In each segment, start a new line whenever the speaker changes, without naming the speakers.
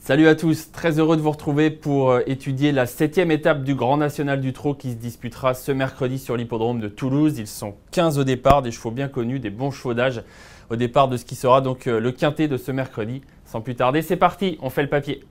Salut à tous, très heureux de vous retrouver pour étudier la 7e étape du Grand National du Trot qui se disputera ce mercredi sur l'hippodrome de Toulouse. Ils sont 15 au départ, des chevaux bien connus, des bons chevaux d'âge au départ de ce qui sera donc le quintet de ce mercredi. Sans plus tarder, c'est parti, on fait le papier.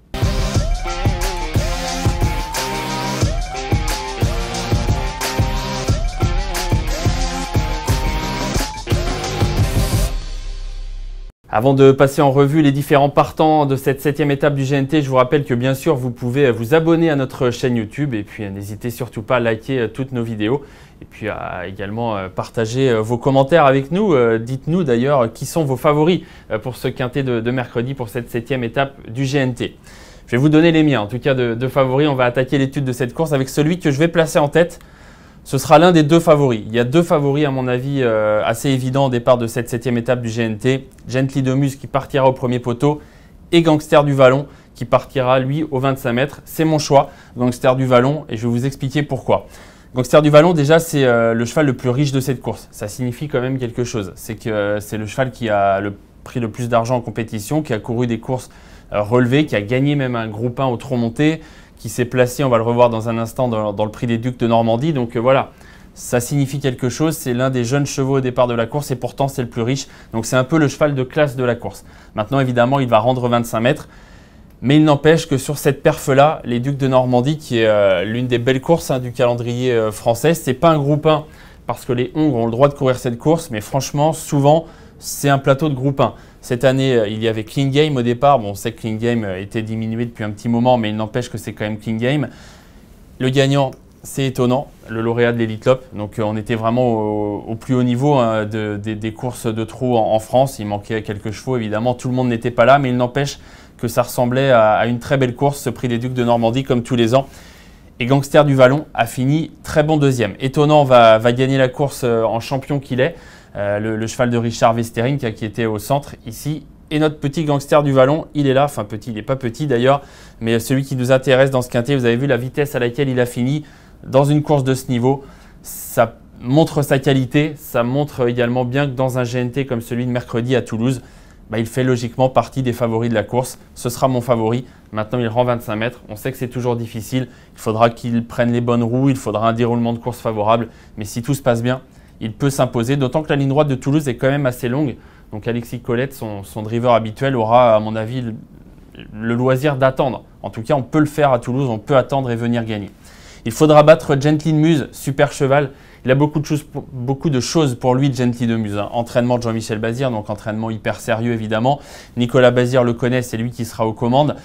Avant de passer en revue les différents partants de cette 7e étape du GNT, je vous rappelle que bien sûr vous pouvez vous abonner à notre chaîne YouTube et puis n'hésitez surtout pas à liker toutes nos vidéos et puis à également partager vos commentaires avec nous. Dites-nous d'ailleurs qui sont vos favoris pour ce quintet de mercredi pour cette 7e étape du GNT. Je vais vous donner les miens en tout cas de favoris. On va attaquer l'étude de cette course avec celui que je vais placer en tête. Ce sera l'un des deux favoris. Il y a deux favoris à mon avis assez évidents au départ de cette 7e étape du GNT. Gently de Muse qui partira au premier poteau et Gangster du Vallon qui partira lui au 25 mètres. C'est mon choix, Gangster du Vallon, et je vais vous expliquer pourquoi. Gangster du Vallon, déjà c'est le cheval le plus riche de cette course. Ça signifie quand même quelque chose. C'est que c'est le cheval qui a pris le plus d'argent en compétition, qui a couru des courses relevées, qui a gagné même un groupe 1 au trot monté, qui s'est placé, on va le revoir dans un instant, dans le prix des Ducs de Normandie. Donc voilà, ça signifie quelque chose. C'est l'un des jeunes chevaux au départ de la course et pourtant c'est le plus riche. Donc c'est un peu le cheval de classe de la course. Maintenant évidemment, il va rendre 25 mètres. Mais il n'empêche que sur cette perf-là, les Ducs de Normandie, qui est l'une des belles courses du calendrier français, c'est pas un groupe 1 parce que les Hongres ont le droit de courir cette course. Mais franchement, souvent, c'est un plateau de groupe 1. Cette année, il y avait Clean Game au départ. Bon, on sait que Clean Game était diminué depuis un petit moment, mais il n'empêche que c'est quand même Clean Game. Le gagnant, c'est étonnant, le lauréat de l'Elite Lopp. Donc on était vraiment au plus haut niveau des courses de trot en France. Il manquait quelques chevaux, évidemment. Tout le monde n'était pas là, mais il n'empêche que ça ressemblait à une très belle course, ce prix des Ducs de Normandie, comme tous les ans. Et Gangster du Vallon a fini très bon deuxième. Étonnant va gagner la course en champion qu'il est. Le cheval de Richard Westerink qui était au centre ici. Et notre petit Gangster du Vallon, il est là. Enfin petit, il n'est pas petit d'ailleurs, mais celui qui nous intéresse dans ce quintet, vous avez vu la vitesse à laquelle il a fini dans une course de ce niveau. Ça montre sa qualité, ça montre également bien que dans un GNT comme celui de mercredi à Toulouse, il fait logiquement partie des favoris de la course. Ce sera mon favori. Maintenant, il rend 25 mètres. On sait que c'est toujours difficile. Il faudra qu'il prenne les bonnes roues, il faudra un déroulement de course favorable. Mais si tout se passe bien, il peut s'imposer, d'autant que la ligne droite de Toulouse est quand même assez longue. Donc Alexis Colette, son driver habituel, aura à mon avis le loisir d'attendre. En tout cas, on peut le faire à Toulouse, on peut attendre et venir gagner. Il faudra battre Gently de Muse, super cheval. Il a beaucoup de choses pour lui, Gently de Muse. Entraînement de Jean-Michel Bazir, donc entraînement hyper sérieux évidemment. Nicolas Bazir le connaît, c'est lui qui sera aux commandes.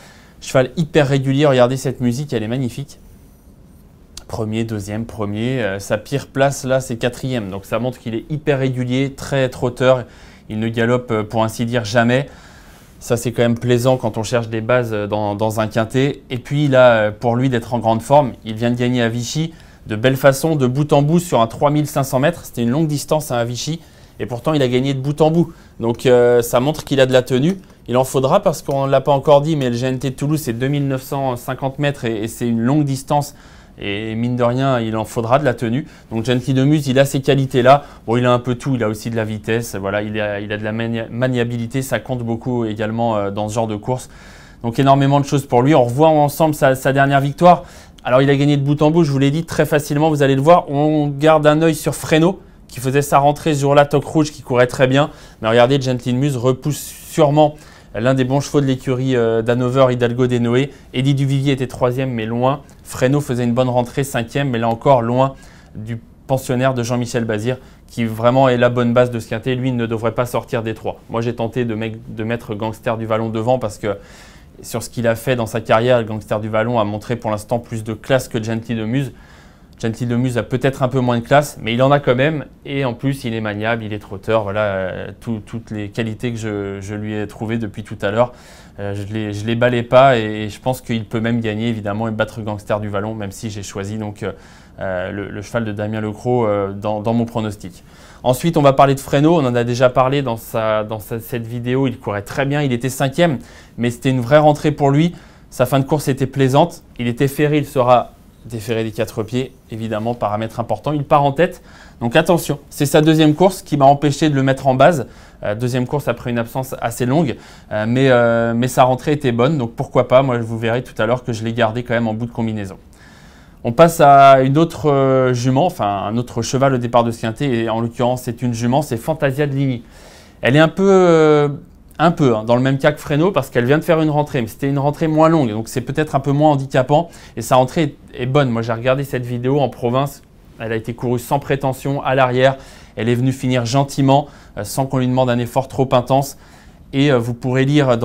Cheval hyper régulier, regardez cette musique, elle est magnifique. Premier, deuxième, premier. Sa pire place, là, c'est quatrième. Donc, ça montre qu'il est hyper régulier, très trotteur. Il ne galope, pour ainsi dire, jamais. Ça, c'est quand même plaisant quand on cherche des bases dans un quintet. Et puis, là, pour lui d'être en grande forme, il vient de gagner à Vichy de belle façon, de bout en bout sur un 3500 mètres. C'était une longue distance à Vichy. Et pourtant, il a gagné de bout en bout. Donc, ça montre qu'il a de la tenue. Il en faudra parce qu'on ne l'a pas encore dit, mais le GNT de Toulouse, c'est 2950 mètres et c'est une longue distance. Et mine de rien, il en faudra de la tenue. Donc Gently de Muse, il a ces qualités-là. Bon, il a un peu tout, il a aussi de la vitesse. Voilà, il a de la maniabilité, ça compte beaucoup également dans ce genre de course. Donc énormément de choses pour lui. On revoit ensemble sa dernière victoire. Alors il a gagné de bout en bout, je vous l'ai dit, très facilement, vous allez le voir. On garde un œil sur Freno, qui faisait sa rentrée ce jour-là, Toc Rouge, qui courait très bien. Mais regardez, Gently de Muse repousse sûrement l'un des bons chevaux de l'écurie d'Hanover, Hidalgo des Noé. Eddie Duvivier était 3e, mais loin. Freno faisait une bonne rentrée, 5e, mais là encore loin du pensionnaire de Jean-Michel Bazir, qui vraiment est la bonne base de ce quintet. Lui, il ne devrait pas sortir des 3. Moi, j'ai tenté de mettre Gangster du Vallon devant parce que sur ce qu'il a fait dans sa carrière, le Gangster du Vallon a montré pour l'instant plus de classe que Gently de Muse. Gently de Muse a peut-être un peu moins de classe, mais il en a quand même. Et en plus, il est maniable, il est trotteur. Voilà, toutes les qualités que je lui ai trouvées depuis tout à l'heure. Je les balais pas et je pense qu'il peut même gagner, évidemment, et battre Gangster du Vallon, même si j'ai choisi donc, le cheval de Damien Lecros dans mon pronostic. Ensuite, on va parler de Freno. On en a déjà parlé dans cette vidéo. Il courait très bien, il était 5e, mais c'était une vraie rentrée pour lui. Sa fin de course était plaisante. Il était ferré, il sera déféré des 4 pieds, évidemment, paramètre important. Il part en tête, donc attention, c'est sa deuxième course qui m'a empêché de le mettre en base. Deuxième course après une absence assez longue, mais sa rentrée était bonne, donc pourquoi pas. Moi, vous verrez tout à l'heure que je l'ai gardé quand même en bout de combinaison. On passe à une autre jument, enfin un autre cheval au départ de ce quintet, et en l'occurrence c'est une jument, c'est Fantasia de Ligny. Elle est un peu dans le même cas que Fresno parce qu'elle vient de faire une rentrée, mais c'était une rentrée moins longue, donc c'est peut-être un peu moins handicapant et sa rentrée est bonne. Moi j'ai regardé cette vidéo en province, elle a été courue sans prétention à l'arrière, elle est venue finir gentiment sans qu'on lui demande un effort trop intense. Et vous pourrez lire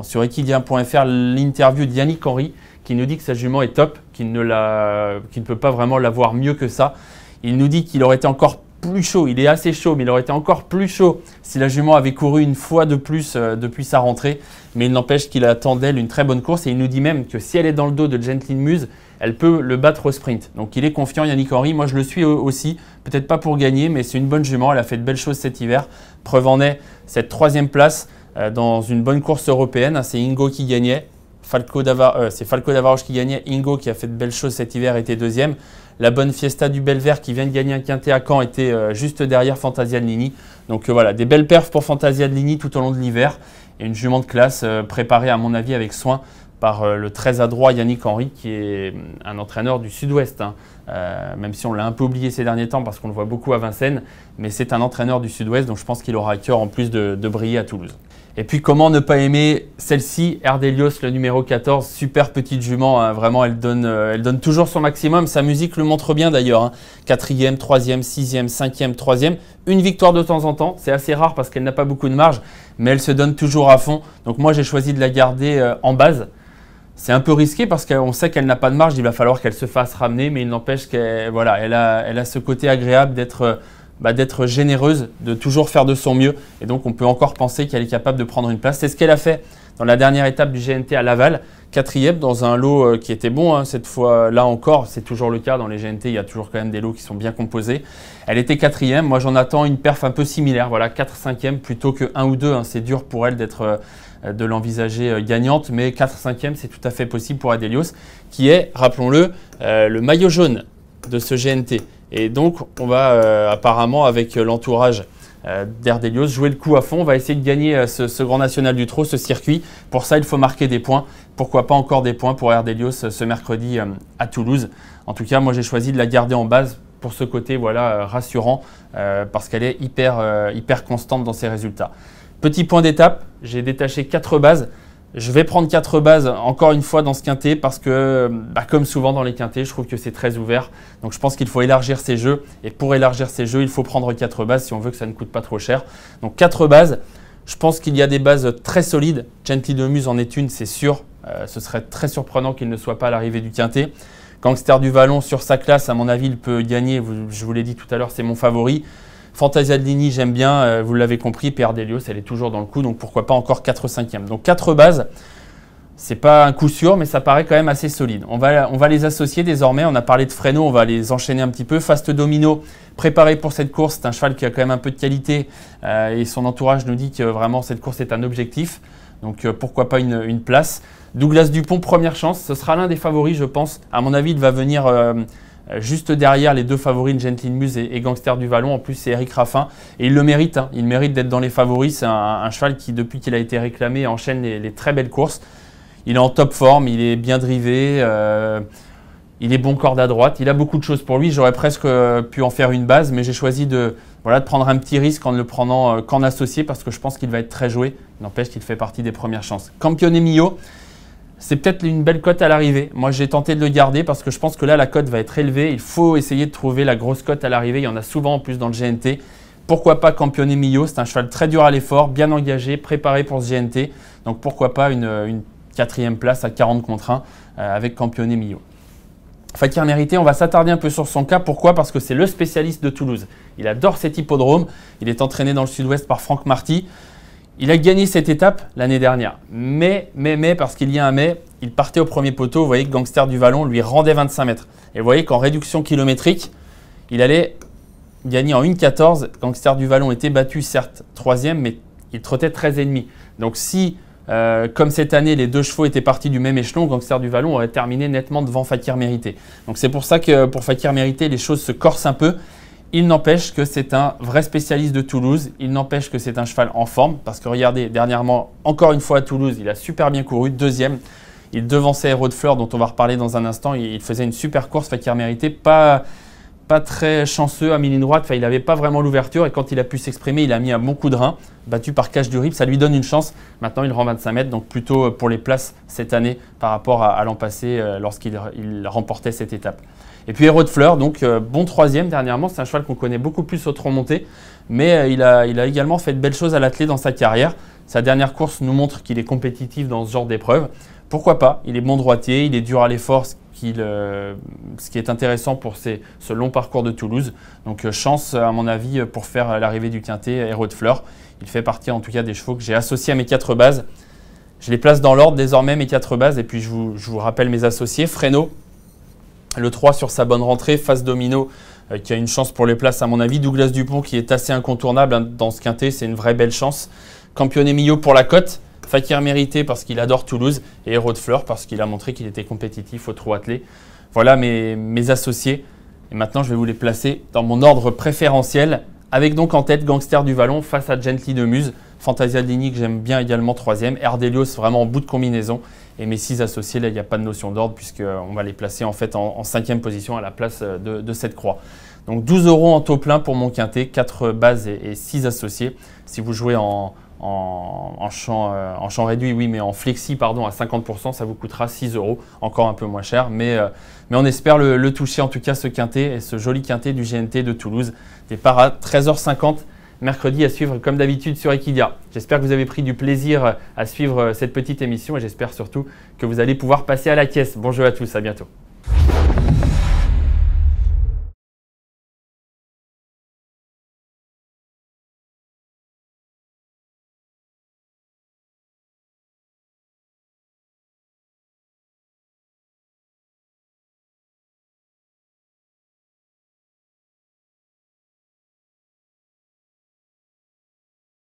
sur equidia.fr l'interview de Yannick Henry qui nous dit que sa jument est top, qu'il ne peut pas vraiment l'avoir mieux que ça. Il nous dit qu'il aurait été encore plus chaud, il est assez chaud, mais il aurait été encore plus chaud si la jument avait couru une fois de plus depuis sa rentrée. Mais il n'empêche qu'il attend d'elle une très bonne course et il nous dit même que si elle est dans le dos de Gentlin Muse, elle peut le battre au sprint. Donc il est confiant, Yannick Henry. Moi je le suis aussi, peut-être pas pour gagner, mais c'est une bonne jument, elle a fait de belles choses cet hiver. Preuve en est cette 3e place dans une bonne course européenne. C'est Ingo qui gagnait. C'est Falco d'Avaroche qui gagnait. Ingo qui a fait de belles choses cet hiver était 2e. La bonne Fiesta du Belvert qui vient de gagner un quintet à Caen était juste derrière Fantasia de Ligny. Donc voilà, des belles perfs pour Fantasia de Ligny tout au long de l'hiver. Et une jument de classe préparée à mon avis avec soin par le très adroit Yannick Henry qui est un entraîneur du Sud-Ouest. Même si on l'a un peu oublié ces derniers temps parce qu'on le voit beaucoup à Vincennes. Mais c'est un entraîneur du Sud-Ouest, donc je pense qu'il aura à cœur en plus de briller à Toulouse. Et puis comment ne pas aimer celle-ci, Erdelios, le numéro 14, super petite jument, hein, vraiment elle donne toujours son maximum, sa musique le montre bien d'ailleurs, hein. 4e, 3e, 6e, 5e, 3e, une victoire de temps en temps, c'est assez rare parce qu'elle n'a pas beaucoup de marge, mais elle se donne toujours à fond, donc moi j'ai choisi de la garder en base. C'est un peu risqué parce qu'on sait qu'elle n'a pas de marge, il va falloir qu'elle se fasse ramener, mais il n'empêche qu'elle elle a ce côté agréable d'être généreuse, de toujours faire de son mieux. Et donc, on peut encore penser qu'elle est capable de prendre une place. C'est ce qu'elle a fait dans la dernière étape du GNT à Laval, 4e dans un lot qui était bon. Hein, cette fois-là encore, c'est toujours le cas dans les GNT, il y a toujours quand même des lots qui sont bien composés. Elle était 4e. Moi, j'en attends une perf un peu similaire. Voilà, 4-5e plutôt que 1 ou 2. Hein. C'est dur pour elle de l'envisager gagnante, mais 4-5e, c'est tout à fait possible pour Erdelios, qui est, rappelons-le, le maillot jaune de ce GNT. Et donc, on va apparemment, avec l'entourage d'Erdelios, jouer le coup à fond. On va essayer de gagner ce Grand National du Trot, ce circuit. Pour ça, il faut marquer des points. Pourquoi pas encore des points pour Erdelios ce mercredi à Toulouse. En tout cas, moi, j'ai choisi de la garder en base pour ce côté rassurant parce qu'elle est hyper constante dans ses résultats. Petit point d'étape, j'ai détaché 4 bases. Je vais prendre 4 bases encore une fois dans ce quintet parce que, comme souvent dans les quintets, je trouve que c'est très ouvert. Donc je pense qu'il faut élargir ses jeux. Et pour élargir ses jeux, il faut prendre 4 bases si on veut que ça ne coûte pas trop cher. Donc 4 bases. Je pense qu'il y a des bases très solides. Gentlin Muse en est une, c'est sûr. Ce serait très surprenant qu'il ne soit pas à l'arrivée du quintet. Gangster du Vallon sur sa classe, à mon avis, il peut gagner. Je vous l'ai dit tout à l'heure, c'est mon favori. Fantasia de Ligny, j'aime bien, vous l'avez compris, puis Erdelios, elle est toujours dans le coup, donc pourquoi pas encore 4-5e. Donc 4 bases, c'est pas un coup sûr, mais ça paraît quand même assez solide. On va les associer désormais, on a parlé de Fresno, on va les enchaîner un petit peu. Fast Domino, préparé pour cette course, c'est un cheval qui a quand même un peu de qualité, et son entourage nous dit que vraiment cette course est un objectif, donc pourquoi pas une place. Douglas Dupont, première chance, ce sera l'un des favoris, je pense. À mon avis, il va venir juste derrière les 2 favoris, Gentlin Muse et Gangster du Vallon. En plus, c'est Eric Raffin. Et il le mérite. Hein. Il mérite d'être dans les favoris. C'est un cheval qui, depuis qu'il a été réclamé, enchaîne les très belles courses. Il est en top forme. Il est bien drivé. Il est bon corde à droite. Il a beaucoup de choses pour lui. J'aurais presque pu en faire une base. Mais j'ai choisi de prendre un petit risque en ne le prenant qu'en associé parce que je pense qu'il va être très joué. Il n'empêche qu'il fait partie des premières chances. Campione Mio. C'est peut-être une belle cote à l'arrivée. Moi, j'ai tenté de le garder parce que je pense que là, la cote va être élevée. Il faut essayer de trouver la grosse cote à l'arrivée. Il y en a souvent en plus dans le GNT. Pourquoi pas Campione Mio? C'est un cheval très dur à l'effort, bien engagé, préparé pour ce GNT. Donc, pourquoi pas une 4e place à 40 contre 1 avec Campione Mio. Fakir Mérité, on va s'attarder un peu sur son cas. Pourquoi? Parce que c'est le spécialiste de Toulouse. Il adore cet hippodrome. Il est entraîné dans le Sud-Ouest par Franck Marty. Il a gagné cette étape l'année dernière, mais, parce qu'il y a un mais, il partait au premier poteau. Vous voyez que Gangster du Vallon lui rendait 25 mètres. Et vous voyez qu'en réduction kilométrique, il allait gagner en 1,14. Gangster du Vallon était battu, certes 3e, mais il trottait 13,5. Donc si Comme cette année, les 2 chevaux étaient partis du même échelon, Gangster du Vallon aurait terminé nettement devant Fakir Mérité. Donc c'est pour ça que pour Fakir Mérité, les choses se corsent un peu. Il n'empêche que c'est un vrai spécialiste de Toulouse. Il n'empêche que c'est un cheval en forme. Parce que regardez, dernièrement, encore une fois à Toulouse, il a super bien couru, 2e. Il devançait Héros de Fleur, dont on va reparler dans un instant. Il faisait une super course, Fakir Mérité. Pas très chanceux à mi-ligne droite. Enfin, il n'avait pas vraiment l'ouverture. Et quand il a pu s'exprimer, il a mis un bon coup de rein. Battu par Cache du Rip, ça lui donne une chance. Maintenant, il rend 25 mètres. Donc plutôt pour les places cette année par rapport à l'an passé lorsqu'il remportait cette étape. Et puis Héros de Fleur, donc bon 3e dernièrement. C'est un cheval qu'on connaît beaucoup plus au tronc monté. Mais il a également fait de belles choses à l'attelé dans sa carrière. Sa dernière course nous montre qu'il est compétitif dans ce genre d'épreuve. Pourquoi pas? Il est bon droitier, il est dur à l'effort, ce qui est intéressant pour ce long parcours de Toulouse. Donc chance à mon avis pour faire l'arrivée du quintet Héros de Fleur. Il fait partie en tout cas des chevaux que j'ai associés à mes 4 bases. Je les place dans l'ordre désormais, mes 4 bases, et puis je vous rappelle mes associés. Fresno, le 3 sur sa bonne rentrée, Face Domino, qui a une chance pour les places à mon avis. Douglas Dupont qui est assez incontournable hein, dans ce quintet, c'est une vraie belle chance. Campione Millau pour la cote. Fakir Mérité parce qu'il adore Toulouse et Héros de Fleur parce qu'il a montré qu'il était compétitif au trot attelé. Voilà mes associés. Et maintenant, je vais vous les placer dans mon ordre préférentiel avec donc en tête Gangster du Vallon face à Gently de Muse. Fantasia de Ligny que j'aime bien également 3e. Erdelios vraiment en bout de combinaison. Et mes 6 associés, là, il n'y a pas de notion d'ordre puisqu'on va les placer en fait en 5e position à la place de cette croix. Donc 12 € en taux plein pour mon quintet, 4 bases et 6 associés. Si vous jouez en champ réduit, oui, mais en flexi, pardon, à 50%, ça vous coûtera 6 €, encore un peu moins cher. Mais on espère le toucher, en tout cas, ce quintet et ce joli quintet du GNT de Toulouse. Départ à 13h50, mercredi, à suivre comme d'habitude sur Equidia. J'espère que vous avez pris du plaisir à suivre cette petite émission et j'espère surtout que vous allez pouvoir passer à la caisse. Bon jeu à tous, à bientôt.